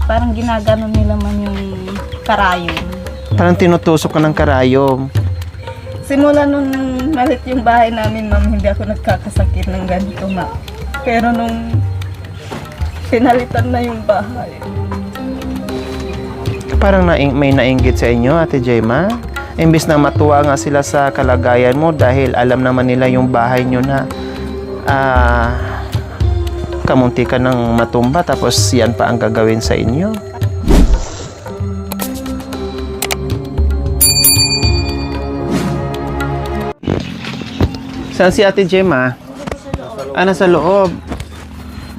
parang ginagano nila man yung karayom. Parang tinutusok ka ng karayom. Simula nung malit yung bahay namin, ma'am, hindi ako nagkakasakit ng ganito, ma'am. Pero nung pinalitan na yung bahay, Parang may nainggit sa inyo, Ate Jemma. Imbis na matuwa nga sila sa kalagayan mo dahil alam naman nila yung bahay nyo na kamunti ka ng matumba tapos yan pa ang gagawin sa inyo. Saan si Ate Jemma? Nasa loob.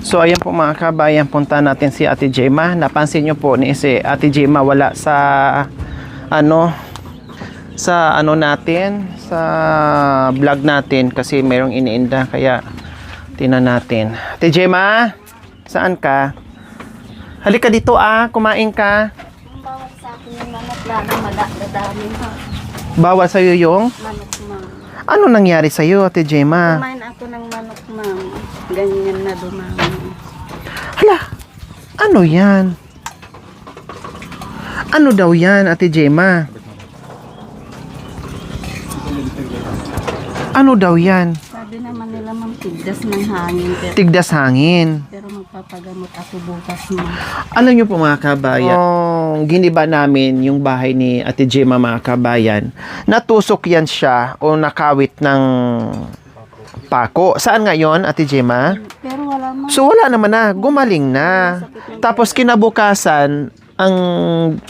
So ayan po mga kabayan, punta natin si Ate Jemma. Napansin nyo po ni si Ate Jemma wala sa natin, sa vlog natin kasi mayroong iniinda kaya tingnan natin. Ate Jemma, saan ka? Halika dito kumain ka. bawat sa akin yung manok lang, madadami, ha. Bawal sa'yo yung? Manok, ma'am. Ano nangyari sa'yo, Ate Jemma? Kumain ako ng manok, ma'am. Ganyan na dumami. Hala, ano yan? Ano daw yan, Ate Jemma? Ano daw yan? Sabi naman nila, ma'am, tigdas ng hangin. Tigdas hangin. Pero magpapagamot ako bukas, ma'am. Alam niyo po mga kabayan, giniba namin yung bahay ni Ate Jemma mga kabayan, natusok yan siya o nakawit ng pako. Saan ngayon, Ate Jemma? Pero wala, ma'am. So wala naman na, gumaling na. Tapos kinabukasan, ang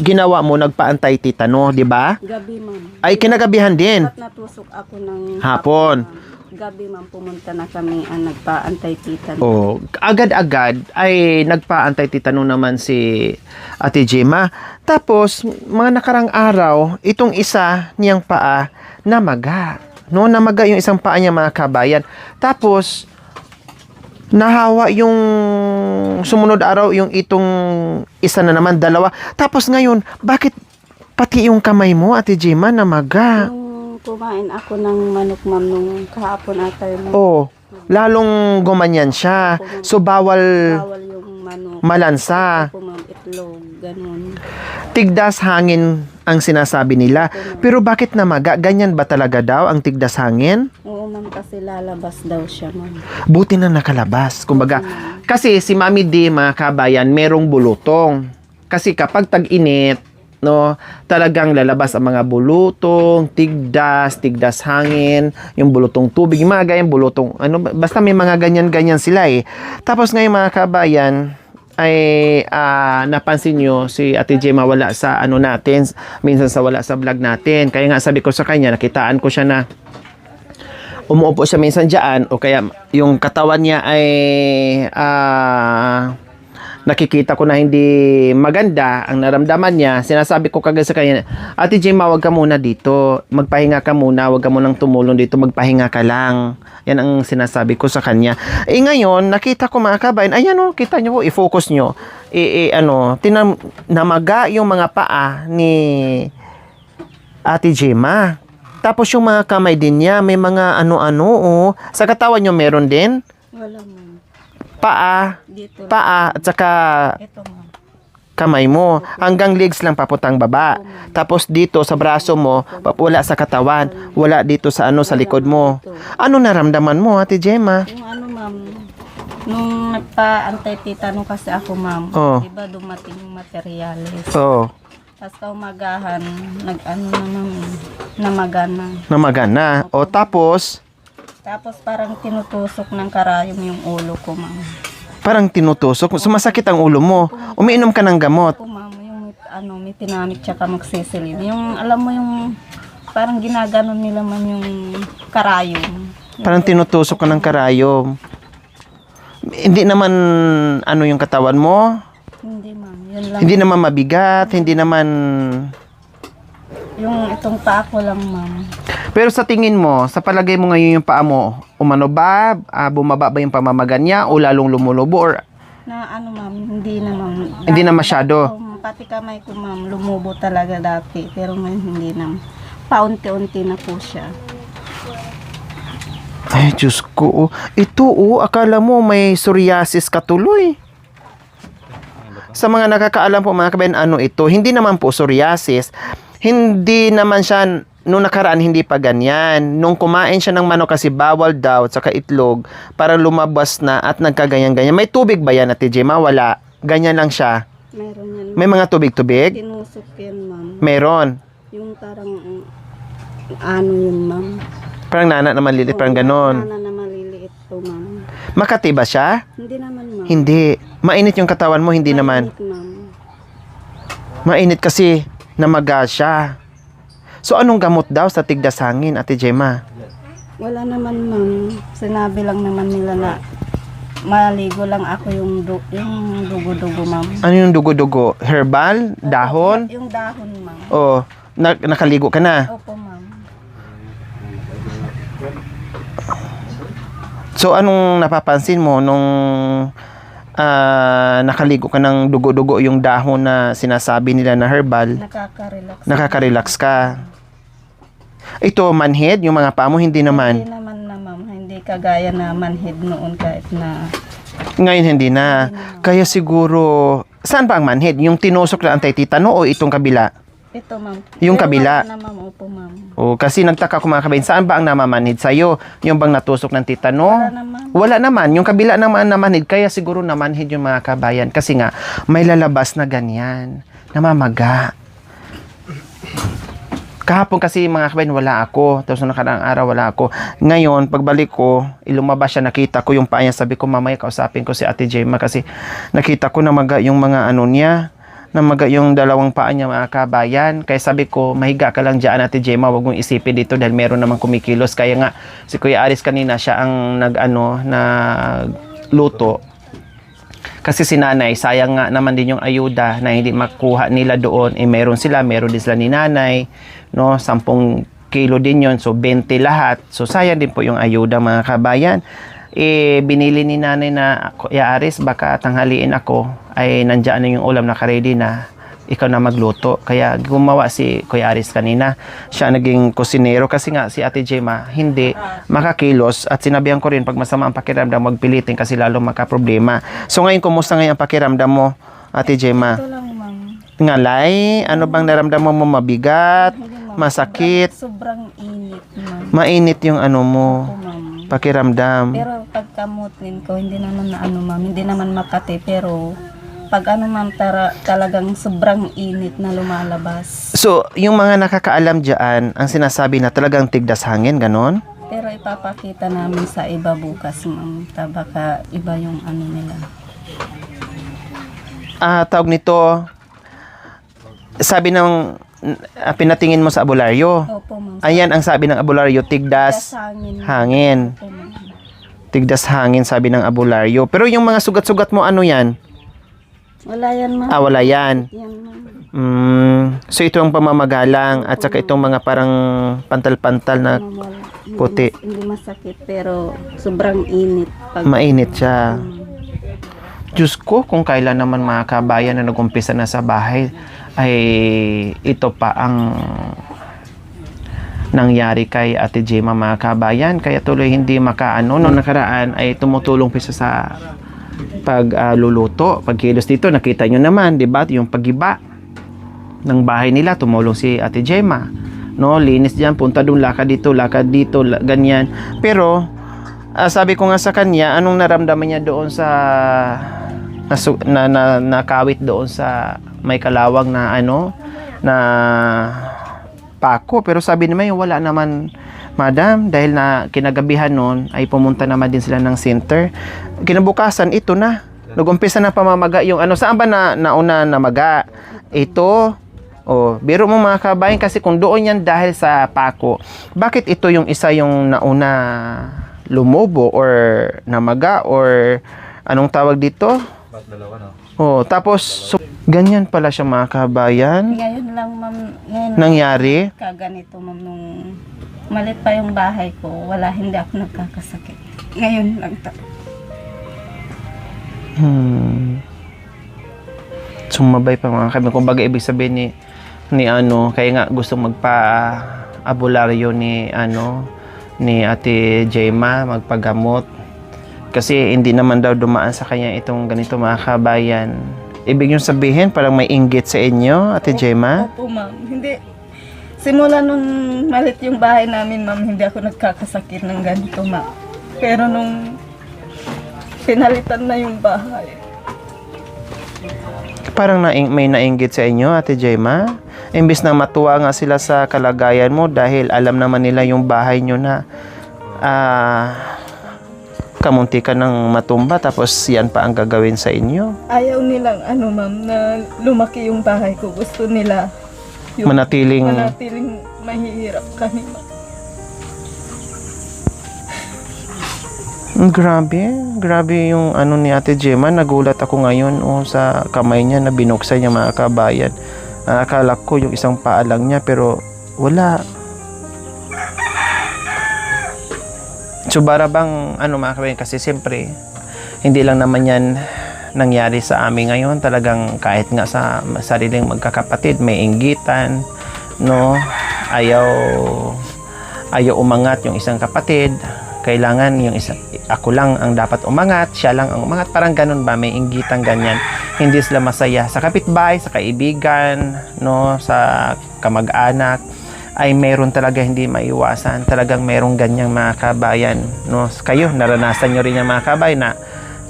ginawa mo, nagpa-antay-titano, di ba? Gabi, ma'am. Ay, kinagabihan din. At natusok ako ng Hapon. ma'am. Gabi, ma'am, pumunta na kami nagpa-antay-titan. Oh, agad-agad ay nagpa-antay-titano naman si Ate Jemma. Tapos, mga nakarang araw, itong isa niyang paa namaga. No, namaga yung isang paa niya mga kabayan. Tapos, nahawa yung sumunod araw yung itong isa na naman, dalawa. Tapos ngayon, bakit pati yung kamay mo, Ate Jemma, namaga? Nung kumain ako ng manok, ma'am, nung kahapon ata yun. Oh, lalong gumanyan siya. So, bawal yung manok. malansa. Ako, ma'am, itlog, ganun. Tigdas hangin ang sinasabi nila. Pero bakit namaga? Ganyan ba talaga daw ang tigdas hangin? Oo, ma'am, kasi lalabas daw siya, ma'am. Buti na nakalabas. Kumbaga, kasi si Mami D, mga kabayan, merong bulutong. Kasi kapag tag-init, no, talagang lalabas ang mga bulutong, tigdas hangin, yung bulutong tubig, yung mga ganyan bulutong, basta may mga ganyan-ganyan sila eh. Tapos ngayon mga kabayan, ay napansin nyo si Ate Jemma wala sa natin, minsan wala sa vlog natin. Kaya nga sabi ko sa kanya, nakitaan ko siya na umuupo siya minsan dyan o kaya yung katawan niya ay nakikita ko na hindi maganda ang naramdaman niya. Sinasabi ko kagad sa kanya, Ate Jemma, wag ka muna dito, magpahinga ka muna, wag ka munang tumulong dito, magpahinga ka lang. Yan ang sinasabi ko sa kanya. Ngayon, nakita ko mga kabayan, ayan kita nyo po, i-focus nyo. Namaga yung mga paa ni Ate Jemma. Tapos yung mga kamay din niya, may mga sa katawan nyo meron din? Wala, ma'am. Paa, at saka Ito, ma'am. kamay mo. Hanggang legs lang paputang baba. Tapos dito sa braso mo, wala sa katawan. Wala dito sa sa likod mo. Ano naramdaman mo, Ate Jemma? Yung ma'am, nung nagpa-antay-titano kasi ako, ma'am, Oh. diba dumating yung materialis. Oo. Tapos kaumagahan, namaga na. Namaga na. O tapos, Tapos parang tinutusok ng karayom yung ulo ko, ma'am. parang tinutusok. Sumasakit ang ulo mo. Umiinom ka ng gamot. Ako, ma'am, yung may tinamik tsaka magsisilin. Yung, alam mo yung, parang ginaganon nila man yung karayom. Parang tinutusok ka ng karayom. Hindi naman yung katawan mo. Hindi, ma'am. Yun lang. Hindi naman mabigat. Hindi naman... Yung itong paa ko lang, ma'am. Pero sa tingin mo, sa palagay mo ngayon yung paa mo, umano ba? Bumaba ba yung pamamaga niya? O lalong lumulubo? Or Ma'am, hindi na, ma'am. hindi na masyado? Pati kamay ko, ma'am, lumubo talaga dati. Pero ngayon hindi na. Paunti-unti na po siya. Ay, Diyos ko. Ito, akala mo may psoriasis ka tuloy. Sa mga nakakaalam po mga kabayan, ano ito, hindi naman po psoriasis. Hindi naman siya, nung nakaraan hindi pa ganyan. Nung kumain siya ng manok kasi bawal daw, saka itlog, parang lumabas na at nagkaganyan-ganyan. May tubig ba yan, Ate Gemma? Wala. Ganyan lang siya. Meron yan. May mga tubig-tubig? Tinusok yan, ma'am. Meron. Yung parang, ano yun, ma'am. Parang nana na maliliit, parang ganon. Nana na maliliit to, ma'am. Makati ba siya? Hindi naman, ma'am. Hindi. Mainit yung katawan mo, hindi naman. Mainit, ma'am. Mainit kasi namaga siya. So, anong gamot daw sa tigdas hangin, Ate Gemma? Wala naman, ma'am. Sinabi lang naman nila na maligo lang ako yung dugo-dugo, ma'am. Ano yung dugo-dugo? Herbal? Dahon? Yung dahon, ma'am. O, nakaligo ka na? Opo, ma'am. So, anong napapansin mo nung nakaligo ka ng dugo-dugo yung dahon na sinasabi nila na herbal? Nakaka-relax. Nakaka-relax ka. Ito, manhid, yung mga paa mo, hindi naman. Hindi naman na, ma'am. Hindi kagaya na manhid noon kahit na... Ngayon, hindi na. Kaya siguro, saan pa ang manhid? Yung tinusok na anti-titano o itong kabila? Ito, ma'am. Yung Pero kabila? wala na, ma'am. Opo, ma'am. O, kasi nagtaka ko mga kabayan, saan ba ang namamanhid sa'yo? Yung bang natusok ng titano? Wala naman. Wala naman. Yung kabila naman namanhid, kaya siguro namanhid yung mga kabayan. Kasi nga, may lalabas na ganyan. Namamaga. Kahapon kasi mga kabayan, wala ako. Tapos nung nakaraang araw, wala ako. Ngayon, pagbalik ko, ilumabas siya, nakita ko yung paa niya. Sabi ko, mamaya kausapin ko si Ate Gemma kasi nakita ko namaga yung mga ano niya. Namaga yung dalawang paa niya mga kabayan. Kaya sabi ko, mahiga ka lang dyan, Ate Gemma. Huwag mong isipin dito dahil meron namang kumikilos. Kaya nga, si Kuya Aris kanina, siya ang nagluto. Kasi si nanay, sayang nga naman din yung ayuda na hindi makuha nila doon. Eh, meron din sila ni nanay. No? 10 kilo din yon, so 20 lahat. So, sayang din po yung ayuda mga kabayan. Eh, binili ni nanay na, Kuya Aris, baka tanghaliin ako, ay nandiyan na yung ulam na ready na, ikaw na magluto. Kaya gumawa si Kuya Aris kanina. Siya naging kusinero kasi nga si Ate Gemma hindi makakilos at sinabihan ko rin pag masama ang pakiramdam, wag pilitin kasi lalo makaproblema. So ngayon, kumusta ngayon ang pakiramdam mo, Ate Gemma? Ito lang, ma'am. Ngalay, ano bang naramdaman mo? Mabigat? Hindi, ma'am. Masakit? Sobrang init, ma'am. Mainit yung ano mo, Opo, ma'am. pakiramdam. Pero pagkamutin ko, hindi naman na ano, ma'am. Hindi naman makati, pero pag ano, ma'am, talagang sobrang init na lumalabas. So, yung mga nakakaalam dyan, ang sinasabi na talagang tigdas hangin, ganon? Pero ipapakita namin sa iba bukas, ma'am. Baka iba yung ano nila. Tawag nito, sabi ng pinatingin mo sa abularyo. Opo, ma'am. Ayan ang sabi ng abularyo, tigdas Hangin. hangin. Opo, ma'am. Tigdas hangin, sabi ng abularyo. Pero yung mga sugat-sugat mo, ano yan? Wala yan, ma'am. Wala yan. Yan, ma'am. So ito ang pamamagalang at saka itong mga parang pantal-pantal na Ma'am, wala. puti. Hindi masakit, pero sobrang init. Mainit siya. Diyos ko, kung kailan naman mga kabayan na nag-umpisa na sa bahay, ay ito pa ang nangyari kay Ate Gemma mga kabayan. Kaya tuloy hindi makaano. Noong nakaraan ay tumutulong pa siya sa pagluluto. Pagkilos dito, nakita nyo naman, di ba? Yung pagiba ng bahay nila, tumulong si Ate Gemma. No, linis diyan, punta doon, lakad dito, ganyan. Pero, sabi ko nga sa kanya, anong naramdaman niya doon sa nakawit doon sa may kalawang na na pako. Pero sabi naman, wala naman, madam, dahil na kinagabihan noon ay pumunta naman din sila ng center. Kinabukasan, ito na. Nag-umpisa na pamamaga yung saan ba nauna namaga? Ito. Biro mo mga kabayan, kasi kung doon yan dahil sa pako, bakit ito yung isa yung nauna lumobo or namaga or anong tawag dito? Tapos ganyan pala siya mga kabayan. Ngayon lang, ma'am. Ngayon Nangyari? kaganito, ma'am, nung malit pa yung bahay ko, hindi ako nagkakasakit. Ngayon lang Sumabay pa mga kabayan. Kung baga ibig sabihin ni kaya nga gusto magpa-abularyo ni Ate Gemma, magpagamot. Kasi hindi naman daw dumaan sa kanya itong ganito mga kabayan. Ibig yung sabihin, parang may inggit sa inyo, Ate Gemma? Opo, ma'am. Hindi. Simula nung malit yung bahay namin, ma'am, hindi ako nagkakasakit ng ganito, ma'am. Pero nung pinalitan na yung bahay, Parang may nainggit sa inyo, Ate Gemma? Imbis na matuwa nga sila sa kalagayan mo dahil alam naman nila yung bahay nyo na kamunti ka ng matumba tapos yan pa ang gagawin sa inyo. ayaw nilang, ma'am, na lumaki yung bahay ko. Gusto nila yung Manatiling mahihirap kami, ma'am. Grabe yung ano ni Ate Gemma. Nagulat ako ngayon sa kamay niya na binuksan niya, mga kabayan. Akala ko yung isang paa lang niya pero wala. So para bang mga kabayan, kasi siyempre hindi lang naman yan nangyari sa amin ngayon. Talagang kahit nga sa sariling magkakapatid may inggitan, no? Ayaw umangat yung isang kapatid. Kailangan yung ako lang ang dapat umangat, siya lang ang umangat. Parang ganun ba, may inggitang ganyan. Hindi sila masaya. Sa kapitbahay, sa kaibigan, no, sa kamag-anak, ay meron talaga hindi maiwasan. Talagang merong ganyang mga kabayan. No? Kayo, naranasan nyo rin yung mga kabayan na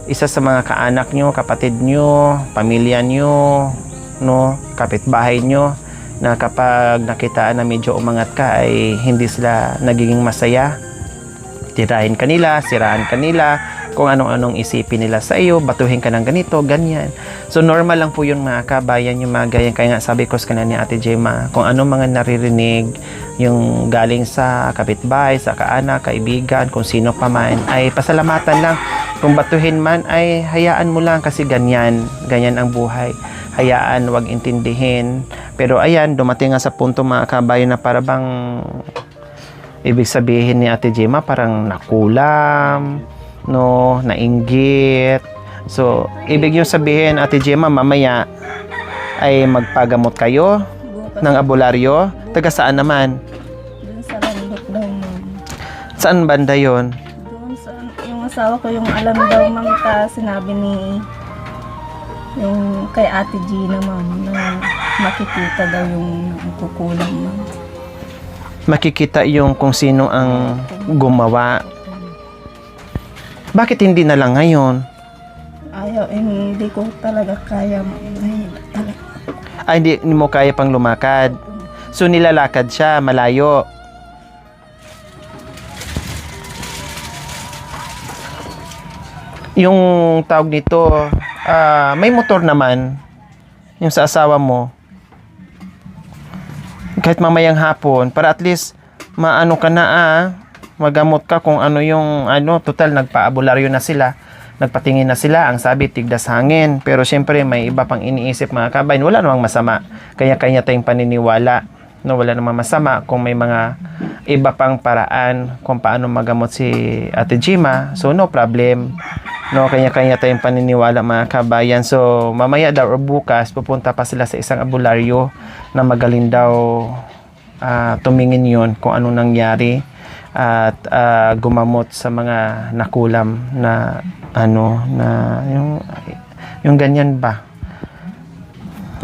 isa sa mga kaanak nyo, kapatid nyo, pamilya nyo, no, kapitbahay nyo, na kapag nakitaan na medyo umangat ka ay hindi sila nagiging masaya. Tirahin kanila, siraan kanila, kung anong-anong isipin nila sa iyo, batuhin ka ng ganito, ganyan. So normal lang po yun, mga kabayan, yung mga ganyan. Kaya nga sabi ko sa kanila ni Ate Gemma, kung ano mga naririnig, yung galing sa kapitbahay, sa kaanak, kaibigan, kung sino pa man, ay pasalamatan lang. Kung batuhin man, ay hayaan mo lang kasi ganyan ang buhay. Hayaan, wag intindihin. Pero ayan, dumating nga sa punto, mga kabayan, na para bang ibig sabihin ni Ate Gemma parang nakulam, no, nainggit. So, ibig yung sabihin, Ate Gemma, mamaya ay magpagamot kayo Bukas, ng albularyo. Taga saan naman? dun sa landok daw, ma'am. Saan banda yon? Doon sa, yung asawa ko, yung alam daw, ma'am, sinabi ni yung kay Ate Gina, ma'am, na makikita daw yung kukulang, ma'am. Makikita yung kung sino ang gumawa. Bakit hindi na lang ngayon? Ayaw, hindi ko talaga kaya, ma'am. Mahirap talaga. Ay, hindi mo kaya pang lumakad. So, nilalakad siya, malayo. Yung tawag nito, may motor naman. Yung sa asawa mo. Kahit mamayang hapon, para at least maano ka na magamot ka kung ano yung total nagpa-albularyo na sila, nagpatingin na sila, ang sabi tigdas hangin, pero syempre may iba pang iniisip, mga kabayan. Wala namang masama, kanya-kanya tayong paniniwala, no, wala namang masama kung may mga iba pang paraan kung paano magamot si Ate Gemma, so no problem, no, kanya-kanya tayong paniniwala, mga kabayan. So mamaya daw o bukas pupunta pa sila sa isang albularyo na magaling daw tumingin yon kung ano nangyari at gumamot sa mga nakulam na na yung ganyan ba.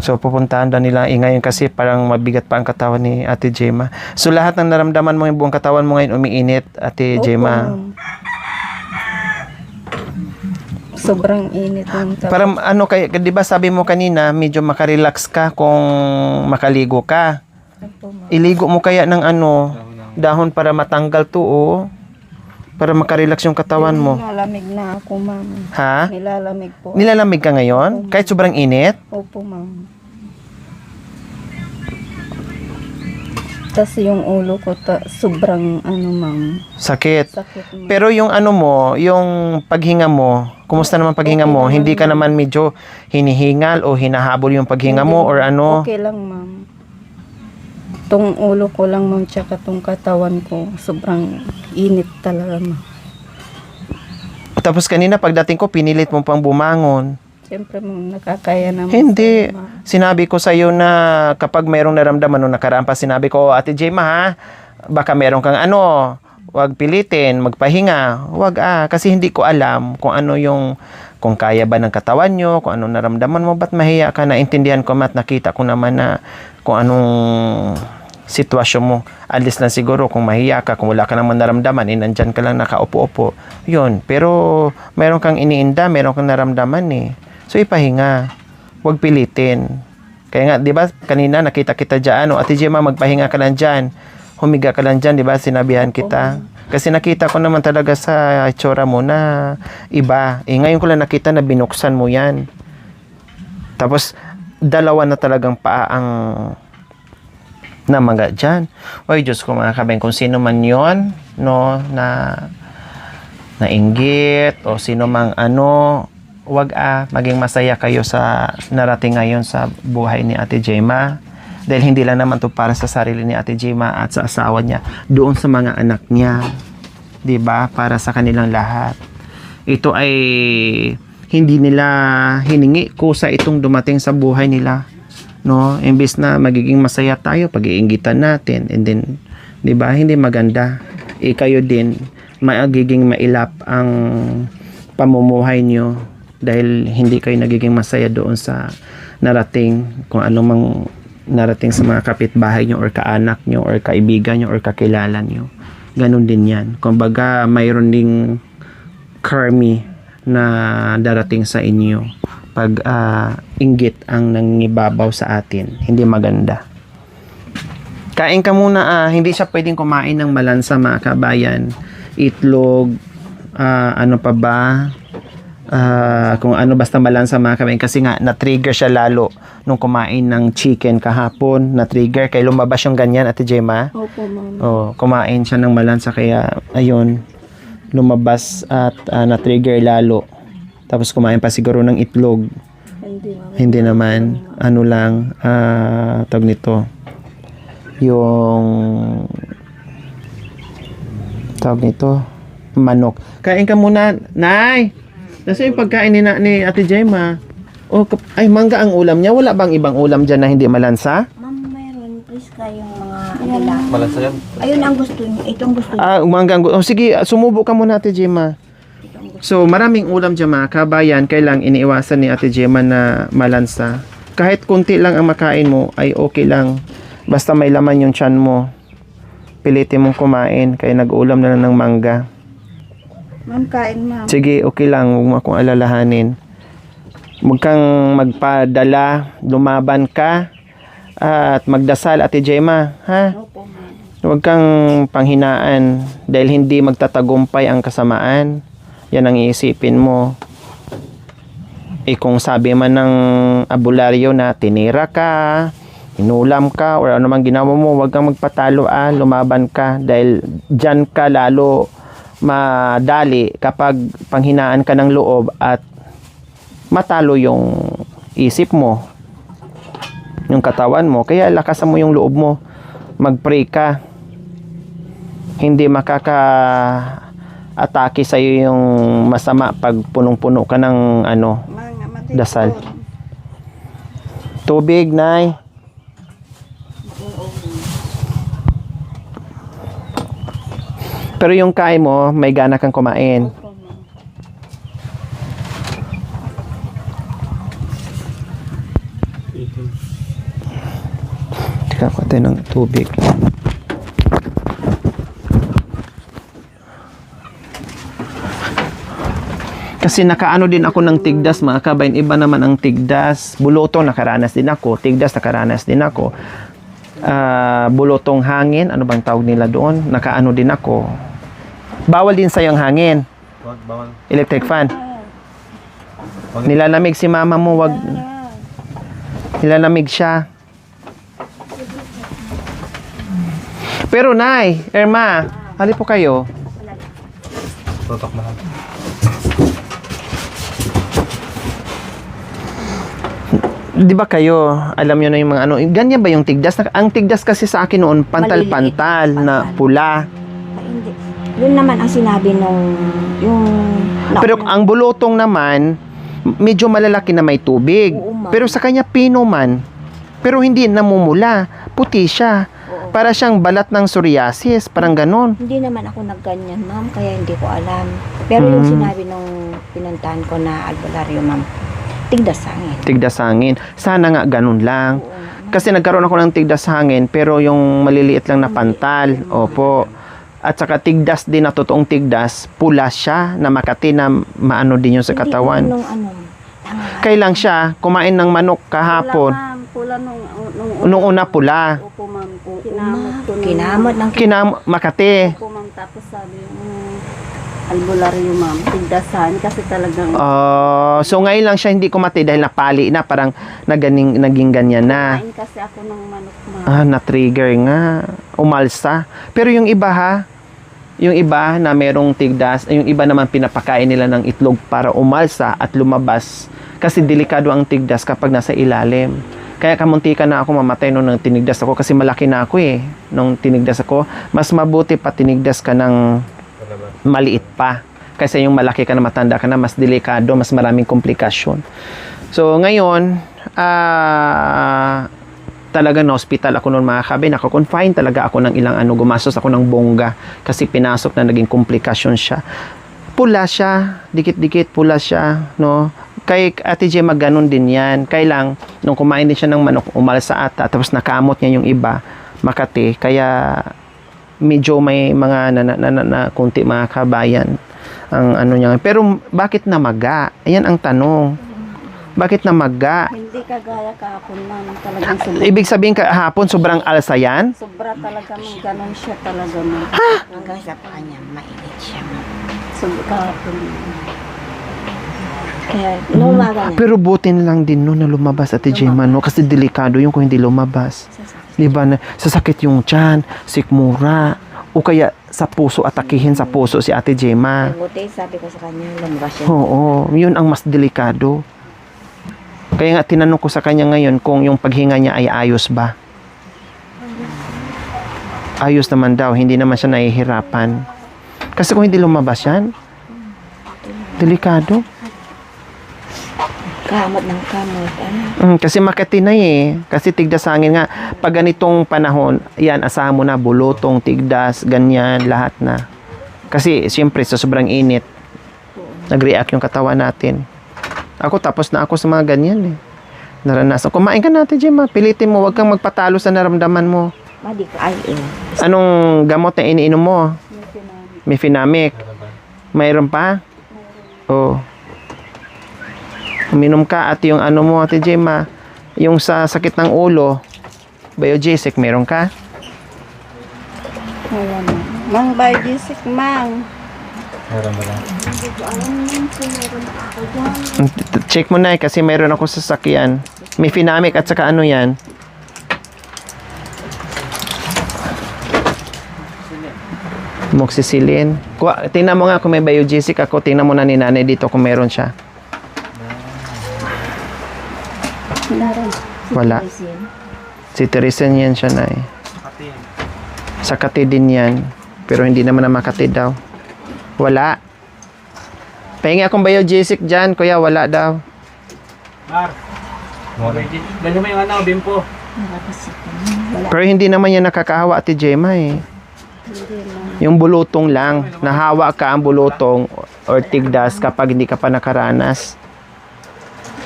So pupuntahan daw nila ngayon kasi parang mabigat pa ang katawan ni Ate Gemma. So lahat ng naramdaman mo, yung buong katawan mo ngayon umiinit, Ate Gemma. Opo, sobrang init ng tabi. Parang kaya, 'di ba sabi mo kanina, medyo makarelax ka kung makaligo ka. Opo, ma'am. Iligo mo kaya ng dahon para matanggal to, para makarelax yung katawan mo. Nilalamig na ako, ma'am. Ha? Nilalamig po. Nilalamig ka ngayon? Kahit sobrang init? Opo, ma'am. Tapos yung ulo ko, sobrang ma'am. Sakit. Sakit, ma'am. Pero yung mo, yung paghinga mo, kumusta naman paghinga Okay mo? naman, Hindi ka ma'am. naman medyo hinihingal o hinahabol yung paghinga mo or Okay lang, ma'am. Tong ulo ko lang, ma'am, tsaka tong katawan ko, sobrang init talaga, ma'am. Tapos kanina pagdating ko, pinilit mo pang bumangon. Siyempre, ma'am, nakakaya naman. Hindi. sa'yo, ma'am. Sinabi ko sa iyo na kapag mayroong naramdaman nung nakaraan pa, sinabi ko, Ate Gemma, ha, baka meron kang wag pilitin, magpahinga. Wag kasi hindi ko alam kung ano yung kung kaya ba ng katawan nyo, kung anong naramdaman mo, ba't mahiya ka? Naintindihan ko mat, nakita ko naman na kung anong sitwasyon mo. At least lang siguro kung mahiya ka, kung wala ka naman naramdaman, nandyan ka lang nakaupo-upo. Yun. Pero meron kang iniinda, meron kang naramdaman eh. So ipahinga. Huwag pilitin. Kaya nga, di ba, kanina nakita kita dyan, Ate Gemma, magpahinga ka lang dyan. Humiga ka lang dyan, di ba, sinabihan kita. Kasi nakita ko naman talaga sa itsura mo na iba. Ngayon ko lang nakita na binuksan mo yan. Tapos, dalawa na talagang paa ang namaga dyan. Oy, Diyos ko mga kabayan, kung sino man yon, no, na nainggit, o sino mang wag maging masaya kayo sa narating ngayon sa buhay ni Ate Gemma. Dahil hindi lang naman to para sa sarili ni Ate Gemma at sa asawa niya, doon sa mga anak niya. 'Di ba? Para sa kanilang lahat. Ito ay hindi nila hiningi kusa itong dumating sa buhay nila. No? Imbis na magiging masaya tayo, pag-iinggitan natin, and then 'di ba? Hindi maganda. Kayo din magiging mailap ang pamumuhay niyo dahil hindi kayo nagiging masaya doon sa narating, kung ano mang narating sa mga kapitbahay nyo or kaanak nyo or kaibigan nyo or kakilala nyo. Ganun din yan. Kumbaga mayroon ding karmi na darating sa inyo pag inggit ang nangibabaw sa atin. Hindi maganda. Kain ka muna. Hindi siya pwedeng kumain ng malansa mga kabayan. Itlog, ano pa ba? Kung ano basta malansa mga kabayan, kasi nga na-trigger siya lalo nung kumain ng chicken kahapon, na-trigger kaya lumabas yung ganyan, Ate Gemma. Opo, ma'am. Kumain siya ng malansa kaya ayun, lumabas at na-trigger lalo. Tapos kumain pa siguro ng itlog. Hindi, ma'am. Hindi naman, ano lang, tawag nito, yung tawag nito, manok. Kain ka muna, Nay! Nasa yung pagkain ni Ate Gemma. Ay, mangga ang ulam niya. Wala bang ibang ulam dyan na hindi malansa? Ma'am, mayroon. Please kayong mga nila. Malansa yan. Ayun ang gusto niyo. Itong gusto niyo. Mangga ang sige, sumubo ka muna, Ate Gemma. So, maraming ulam dyan mga kabayan. Kailang iniiwasan ni Ate Gemma na malansa. Kahit kunti lang ang makain mo, ay okay lang. Basta may laman yung tiyan mo. Pilitin mong kumain. Kaya nag-ulam na lang ng mangga. Ma'am, kain, ma'am. Sige, okay lang. Huwag mo akong alalahanin. Huwag kang magpadala. Lumaban ka. At magdasal, Ate Gemma. Ha? Opo, ma'am. Huwag kang panghinaan. Dahil hindi magtatagumpay ang kasamaan. Yan ang iisipin mo. Kung sabi man ng abularyo na tinira ka, inulam ka, or ano man ginawa mo, huwag kang magpatalo. Lumaban ka. Dahil dyan ka lalo madali kapag panghinaan ka ng loob at matalo yung isip mo, yung katawan mo. Kaya lakasan mo yung loob mo, mag-pray ka, hindi makaka-atake sa'yo yung masama pag punong-puno ka ng dasal. Tubig, Nay. Pero yung kain mo, may gana kang kumain. Teka, patay ng tubig. Kasi nakaano din ako ng tigdas mga kabayan. Iba naman ang tigdas. Bulotong nakaranas din ako. Tigdas nakaranas din ako. Bulotong hangin. Ano bang tawag nila doon? Nakaano din ako. Bawal din sa'yo ang hangin. Bawal. Electric fan. Nilalamig si mama mo. Wag. Nilalamig siya. Pero Nay, Irma, hali po kayo. Tutok mahal. Di ba kayo, alam nyo na yung mga ganyan ba yung tigdas? Ang tigdas kasi sa akin noon, pantal-pantal na pula. Ay, hindi. Yun naman ang sinabi nung Pero ang bulotong naman, medyo malalaki na may tubig. Oo, ma'am. Pero sa kanya, pino man. Pero hindi namumula. Puti siya. Oo. Para siyang balat ng psoriasis. Parang ganon. Hindi naman ako nagganyan, ma'am, kaya hindi ko alam. Pero yung sinabi nung pinuntahan ko na albularyo, ma'am, tigdas hangin. Tigdas hangin. Sana nga ganun lang. Oo naman. Kasi nagkaroon ako ng tigdas hangin, pero yung maliliit lang na pantal. Opo. At saka tigdas din na totoong tigdas, pula siya na Makati na maano din yun sa Hindi katawan. ko nung ano, Kailang siya kumain ng manok kahapon. Pula nung Nung una pula. Opo, ma'am. Kinamot ko nung- kinamot ng Makati. Opo, ma'am. Tapos sabi yung albularyo, ma'am. Tigdasan kasi talagang So ngayon lang siya hindi kumati dahil napali na, parang naging ganyan na. kain kasi ako ng manok, ma'am. Na-trigger nga. Umalsa. Pero yung iba ha, yung iba na merong tigdas, yung iba naman pinapakain nila ng itlog para umalsa at lumabas. Kasi delikado ang tigdas kapag nasa ilalim. Kaya kamuntikan na ako mamatay nung tinigdas ako kasi malaki na ako eh. Nung tinigdas ako, mas mabuti pa tinigdas ka ng maliit pa. Kasi yung malaki ka na, matanda ka na, mas delikado, mas maraming komplikasyon. So ngayon, talaga na hospital ako noon mga kabe, nakakonfine talaga ako ng ilang gumastos ako ng bongga kasi pinasok na naging komplikasyon siya. Pula siya, dikit-dikit pula siya, no? Kay Ate Gemma ganun din yan. Kailang, nung kumain din siya ng manok, umalsa ata, tapos nakamot niya yung iba, Makati, kaya medyo may mga kunti mga kabayan ang ano niya. Pero bakit namaga? Ayan ang tanong. Bakit namaga? Hindi kagaya kahapon, ma'am. Talagang sobra. Ibig sabihin kahapon sobrang alsa yan? Sobra talaga, ma'am. Ganon siya talaga, ma'am. hanggang sa paa niya, mainit siya. Sobra kahapon, ma'am. Kaya, nung umaga na, Pero butin lang din no na lumabas Ate Gemma, no? Kasi delikado yung kung hindi lumabas. Di ba? Sasakit yung tiyan, sikmura, o kaya sa puso, atakihin sa puso si Ate Gemma. buti, sabi ko sa kanya, lumabas siya. Oo, yun ang mas delikado. Kaya nga tinanong ko sa kanya ngayon kung yung paghinga niya ay ayos ba. Ayos naman daw, hindi naman siya nahihirapan. Kasi kung hindi lumabas yan, delikado. Kamot ng kamot. Ano? Kasi Makati na eh. Kasi tigdas hangin nga. Pag ganitong panahon, yan, asahan mo na, bulutong, tigdas, ganyan, lahat na. Kasi, siyempre, sa sobrang init, nag-react yung katawan natin. Ako, tapos na ako sa mga ganyan eh. Naranasan. Kumain ka natin, Gemma. Pilitin mo, huwag kang magpatalo sa naramdaman mo. Madi ko, ay, Anong gamot na iniinom mo? Mefenamic. Mayroon pa? Oo. Uminom ka at yung ano mo, Ate Gemma, yung sa sakit ng ulo, Biogesic, meron ka? Ayan, ma'am. Mang Biogesic, mang. Meron ba lang? Check mo na kasi meron ako sa sakyan. Mefenamic at saka ano yan? Moxicillin. Tingnan mo nga kung may Biogesic ako. Tingnan mo na ni nanay dito kung meron siya. Wala. Cetirizine yan siya na eh. Sakati din yan. Pero hindi naman na Makati daw. Wala. Pahingi akong Biogesic dyan, kuya. Wala daw. Mar. Ganyan mo yung ano, bimpo. Pero hindi naman yan nakakahawa, Ate Gemma eh. Yung bulutong lang. Nahawa ka ang bulutong or tigdas kapag hindi ka pa nakaranas.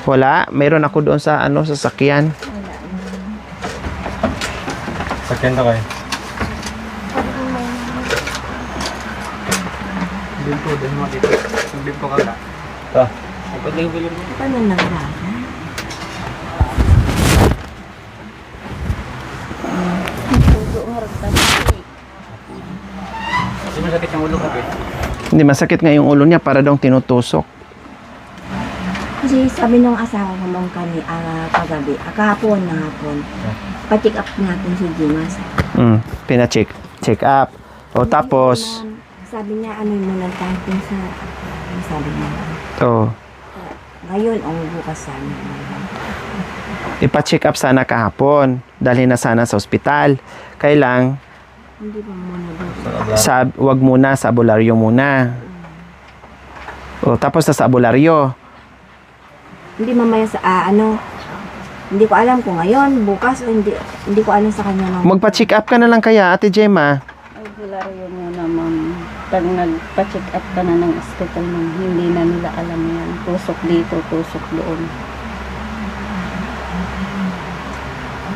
Wala. Meron ako doon sa ano, sa sakyan. Sakyan to kayo. Bimpo, dahil mo dito. Yung bimpo ka na. Ito. Ipag lang yung film mo. paano nagrara? Kasi masakit yung ulo ko, eh. Hindi, masakit nga yung ulo niya para daw tinutusok. Kasi sabi nung asawa ko mong kagabi, kahapon na hapon, pa-check up natin si Jimas. Pina-check. Check up. O tapos, Sabi niya, ano yung muna tayo sa, sabi niya, oh, ngayon o bukas sana. ipa-check up sana kahapon. Dalhin na sana sa ospital. Kailang, Hindi ba muna doon? wag muna, sa abularyo muna. O tapos sa abularyo. Hindi mamaya sa, hindi ko alam kung ngayon, bukas, o hindi ko alam sa kanya. Magpa-check up ka na lang kaya, Ate Gemma. Albularyo muna, ma'am. pag nagpa-check up ka na ng hospital nang hindi na nila alam yan. Tusok dito, tusok doon.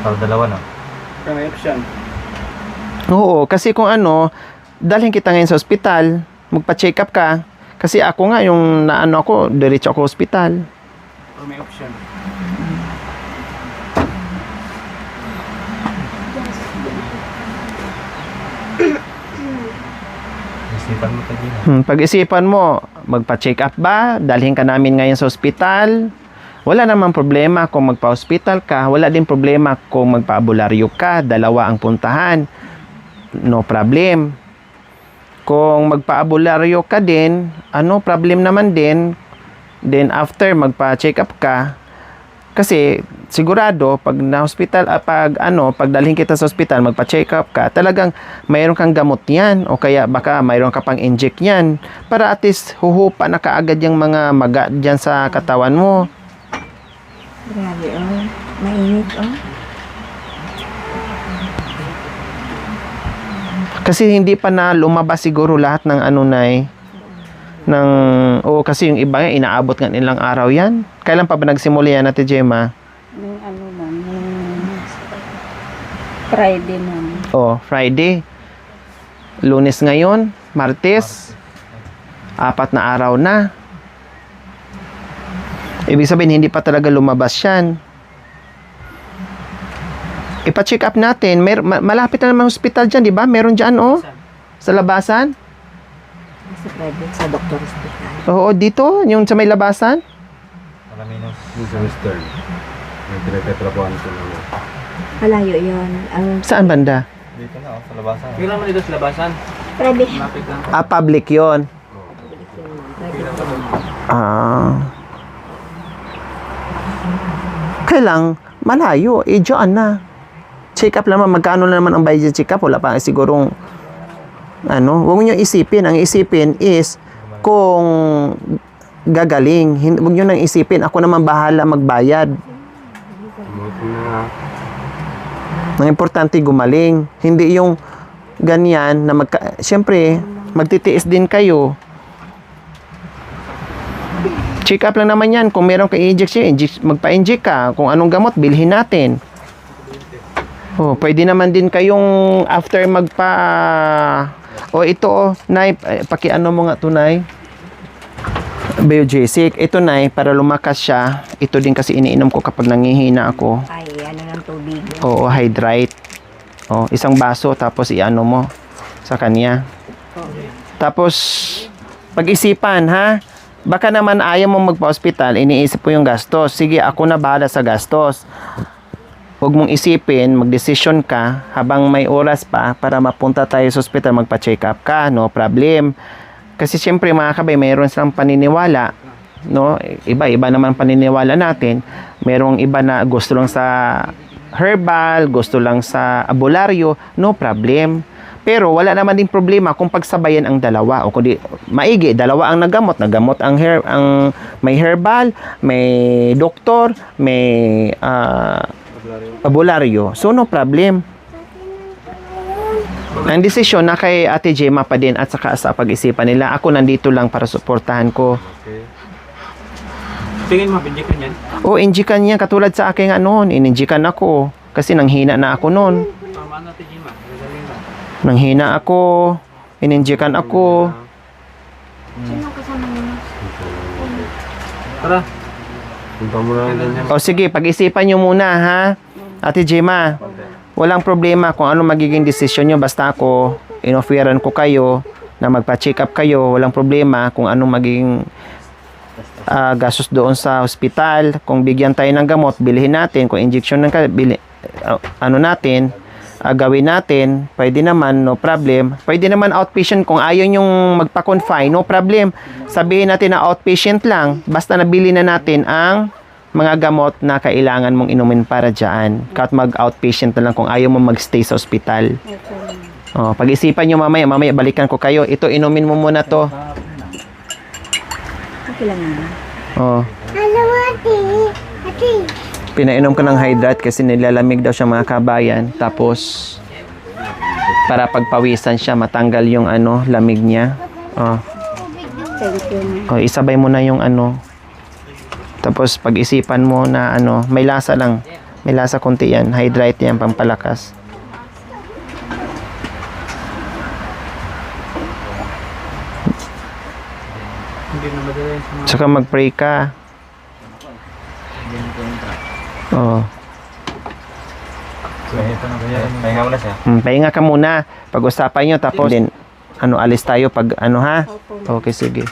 Para dalawa na. Kaya may option. Oo, kasi kung ano, dalhin kita ngayon sa ospital, magpa-check up ka. Kasi ako nga, yung naano ako, diretso ako ospital. Or may option. Isipan mo pa din. Pag-isipan mo, magpa-check up ba? Dalhin ka namin ngayon sa ospital? Wala namang problema kung magpa-hospital ka. Wala din problema kung magpa-abularyo ka. Dalawa ang puntahan. No problem. Kung magpa-abularyo ka din, ano problem naman din. Then after magpa-check up ka, kasi sigurado pag na-hospital, pagdalhin kita sa hospital, magpa-check up ka, talagang mayroon kang gamot yan o kaya baka mayroon ka pang inject yan para at least huhupa na kaagad yung mga maga dyan sa katawan mo. Grabe, oh. Mainit, oh. Kasi hindi pa na lumabas siguro lahat ng kasi yung iba nga inaabot nga nilang araw yan. Kailan pa ba nagsimula yan, Ate Gemma? Nung ano man, nung Friday man. Friday. Lunes ngayon, Martes. 4 na araw na. Ibig sabihin, hindi pa talaga lumabas yan. Ipa-check up natin. Malapit na naman hospital dyan, di ba? Meron dyan, sa labasan. Sa private, sa doctor hospital. Oo, dito, yung sa may labasan. Malaminos. Yung sa Western. Yung pinagtetrapuan ko naman. Malayo yun. Ang Saan banda? Dito na, sa labasan. Kaya naman dito sa labasan. private. Malapit lang. Public yon. Kailang malayo, dyan na. Check up naman, magkano na naman ang bayad sa check up? Wala pa sigurong, huwag nyo isipin. Ang isipin is, kung gagaling, huwag nyo nang isipin, ako naman bahala magbayad. Ang importante gumaling. Hindi yung ganyan na siyempre, magtitiis din kayo. Check up lang naman yan. Kung meron kang injection, magpa-inject ka. Kung anong gamot, bilhin natin. Pwede naman din kayong after ito, Nay, pakiano mo nga to, Nay. Biogesic. Ito, Nay, para lumakas siya. Ito din kasi iniinom ko kapag nangihina ako. Ay, ano ng tubig. Oo, hydrate. Isang baso, tapos iano mo sa kanya. Tapos, pag-isipan, ha? Baka naman ayaw mo magpa-hospital, iniisip mo yung gastos. Sige, ako na bahala sa gastos. Huwag mong isipin, magdesisyon ka habang may oras pa para mapunta tayo sa hospital, magpa-check up ka, no problem. Kasi siyempre mga kabay, mayroon silang paniniwala, no? Iba-iba naman paniniwala natin. Merong iba na gusto lang sa herbal, gusto lang sa abularyo, no problem. Pero wala naman din problema kung pagsabayan ang dalawa o kundi maigi, dalawa ang nagamot ang may herbal, may doktor, may abularyo. So no problem. Ang desisyon na kay Ate Gemma pa din at saka sa pag-isipan nila. Ako nandito lang para suportahan ko. Okay. Tingin mo, binjikan yan. Injikan niya katulad sa akin noon. Ininjikan ako kasi nanghina na ako noon. Tama natin yun, ma. Gagaling ba? Nanghina ako, ininjikan ako. Tara. Punta mo na lang. O sige, pag-isipan nyo muna, ha? Ate Gemma, walang problema kung ano magiging desisyon nyo. Basta ako, in-offeran ko kayo na magpa-check up kayo. Walang problema kung anong magiging gastos doon sa hospital. Kung bigyan tayo ng gamot, bilhin natin. Kung injection gawin natin, pwede naman, no problem. Pwede naman outpatient kung ayaw nyong magpa-confine, no problem. Sabihin natin na outpatient lang, basta nabili na natin ang mga gamot na kailangan mong inumin para dyan. Kahit mag-outpatient na lang kung ayaw mo magstay sa ospital. Pag-isipan nyo mamaya balikan ko kayo. Ito, inumin mo muna to. Okay lang naman. Pinainom ko ng hydrate kasi nilalamig daw siya mga kabayan. Tapos, para pagpawisan siya, matanggal yung lamig niya. Oh. Thank you. O, isabay mo na yung ano. Tapos pag-isipan mo na ano, may lasa lang. May lasa konti yan. Hydrate yan, pampalakas. Hindi na madala yun sa mga Tsaka mag-pray ka. Oo. Pahinga mo na siya. Pahinga ka muna. Pag-usapan nyo, tapos din, ano, alis tayo pag ano ha? Okay, sige.